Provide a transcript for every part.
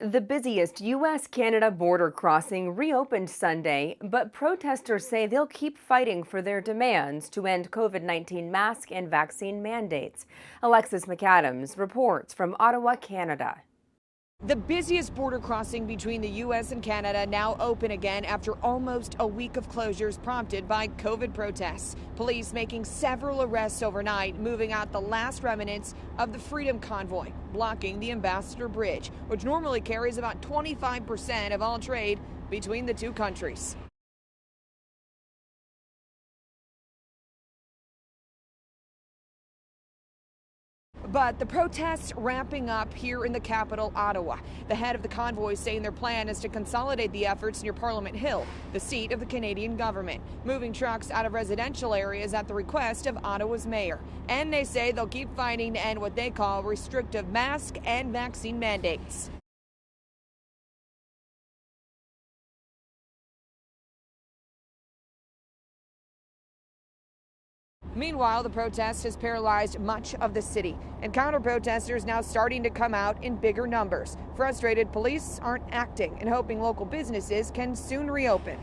The busiest U.S.-Canada border crossing reopened Sunday, but protesters say they'll keep fighting for their demands to end COVID-19 mask and vaccine mandates. Alexis McAdams reports from Ottawa, Canada. The busiest border crossing between the U.S. and Canada now open again after almost a week of closures prompted by COVID protests. Police making several arrests overnight, moving out the last remnants of the Freedom Convoy, blocking the Ambassador Bridge, which normally carries about 25% of all trade between the two countries. But the protests ramping up here in the capital, Ottawa. The head of the convoy saying their plan is to consolidate the efforts near Parliament Hill, the seat of the Canadian government, moving trucks out of residential areas at the request of Ottawa's mayor. And they say they'll keep fighting to end what they call restrictive mask and vaccine mandates. Meanwhile, the protest has paralyzed much of the city, and counter-protesters now starting to come out in bigger numbers. Frustrated police aren't acting and hoping local businesses can soon reopen.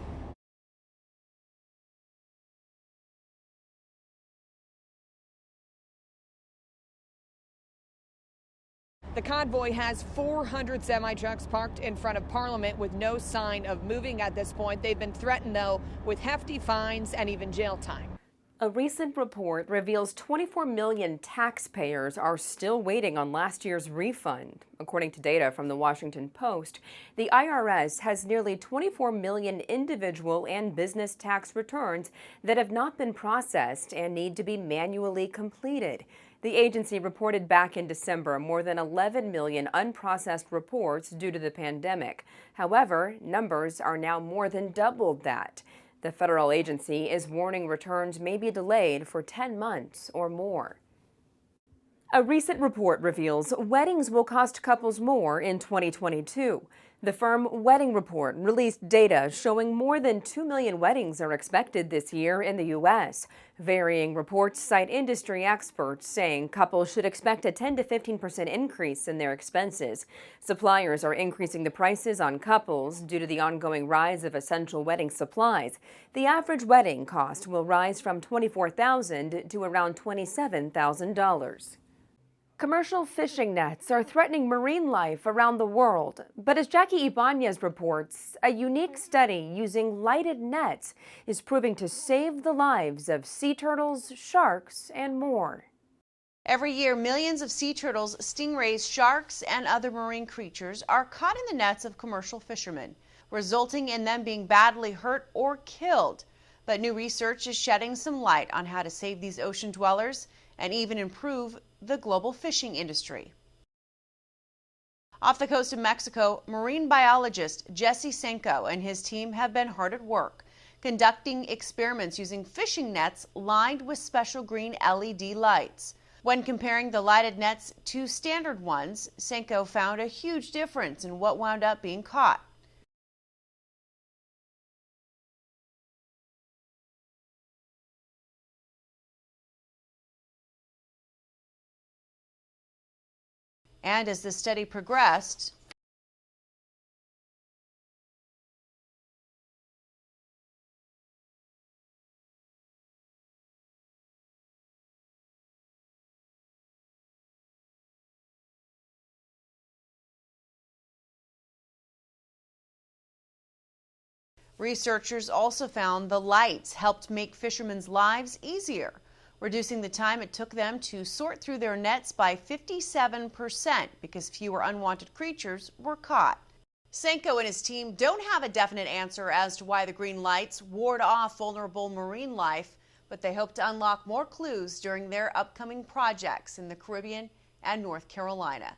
The convoy has 400 semi-trucks parked in front of Parliament with no sign of moving at this point. They've been threatened, though, with hefty fines and even jail time. A recent report reveals 24 million taxpayers are still waiting on last year's refund. According to data from the Washington Post, the IRS has nearly 24 million individual and business tax returns that have not been processed and need to be manually completed. The agency reported back in December more than 11 million unprocessed reports due to the pandemic. However, numbers are now more than doubled that. The federal agency is warning returns may be delayed for 10 months or more. A recent report reveals weddings will cost couples more in 2022. The firm Wedding Report released data showing more than 2 million weddings are expected this year in the U.S. Varying reports cite industry experts saying couples should expect a 10 to 15% increase in their expenses. Suppliers are increasing the prices on couples due to the ongoing rise of essential wedding supplies. The average wedding cost will rise from $24,000 to around $27,000. Commercial fishing nets are threatening marine life around the world. But as Jackie Ibanez reports, a unique study using lighted nets is proving to save the lives of sea turtles, sharks, and more. Every year, millions of sea turtles, stingrays, sharks, and other marine creatures are caught in the nets of commercial fishermen, resulting in them being badly hurt or killed. But new research is shedding some light on how to save these ocean dwellers and even improve the global fishing industry. Off the coast of Mexico, marine biologist Jesse Senko and his team have been hard at work, conducting experiments using fishing nets lined with special green LED lights. When comparing the lighted nets to standard ones, Senko found a huge difference in what wound up being caught. And as the study progressed, researchers also found the lights helped make fishermen's lives easier, reducing the time it took them to sort through their nets by 57% because fewer unwanted creatures were caught. Senko and his team don't have a definite answer as to why the green lights ward off vulnerable marine life, but they hope to unlock more clues during their upcoming projects in the Caribbean and North Carolina.